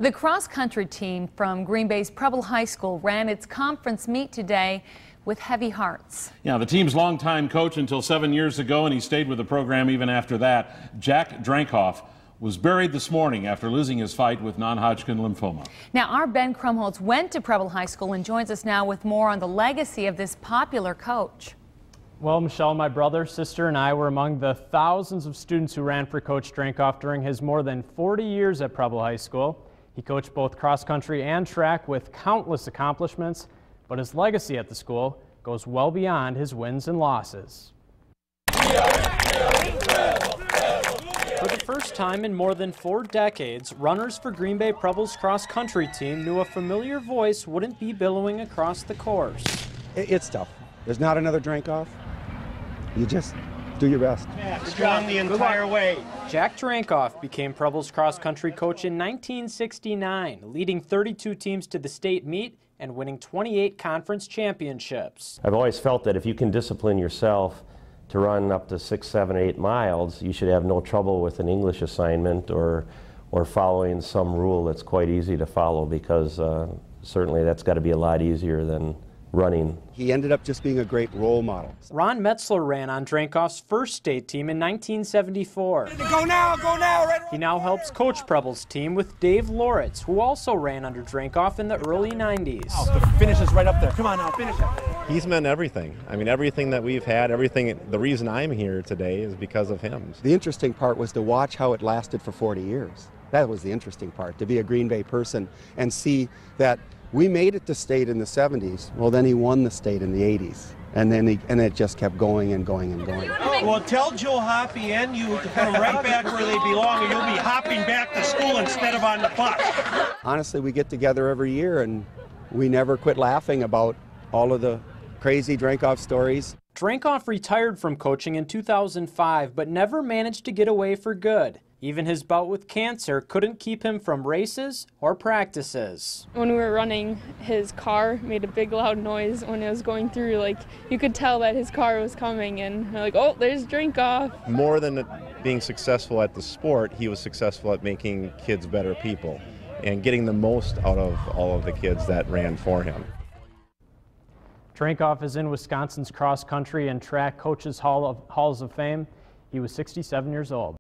The cross-country team from Green Bay's Preble High School ran its conference meet today with heavy hearts. Yeah, the team's longtime coach until 7 years ago, and he stayed with the program even after that, Jack Drankoff, was buried this morning after losing his fight with non-Hodgkin lymphoma. Now, our Ben Krumholtz went to Preble High School and joins us now with more on the legacy of this popular coach. Well, Michelle, my brother, sister, and I were among the thousands of students who ran for Coach Drankoff during his more than 40 years at Preble High School. He coached both cross-country and track with countless accomplishments, but his legacy at the school goes well beyond his wins and losses. For the first time in more than 4 decades, runners for Green Bay Preble's cross-country team knew a familiar voice wouldn't be billowing across the course. It's tough. There's not another Drankoff. You just do your best. Strong the entire way. Jack Drankoff became Preble's cross-country coach in 1969, leading 32 teams to the state meet and winning 28 conference championships. I've always felt that if you can discipline yourself to run up to 6, 7, 8 miles, you should have no trouble with an English assignment or following some rule that's quite easy to follow, because certainly that's got to be a lot easier than running. He ended up just being a great role model. Ron Metzler ran on Drankoff's first state team in 1974. Go now, go now. Right. He now helps coach Preble's team with Dave Loritz, who also ran under Drankoff in the early 90s. The finish is right up there. Come on now, finish it. He's meant everything. I mean, everything that we've had, everything. The reason I'm here today is because of him. The interesting part was to watch how it lasted for 40 years. That was the interesting part, to be a Green Bay person and see that we made it to state in the 70s. Well, then he won the state in the 80s. And then it just kept going and going and going. Well, tell Joe Hoppy and you to put them right back where they belong, and you'll be hopping back to school instead of on the bus. Honestly, we get together every year and we never quit laughing about all of the crazy Drankoff stories. Drankoff retired from coaching in 2005, but never managed to get away for good. Even his bout with cancer couldn't keep him from races or practices. When we were running, his car made a big loud noise when it was going through. Like, you could tell that his car was coming, and we're like, oh, there's Drankoff. More than being successful at the sport, he was successful at making kids better people and getting the most out of all of the kids that ran for him. Drankoff is in Wisconsin's cross-country and track coaches halls of fame. He was 67 years old.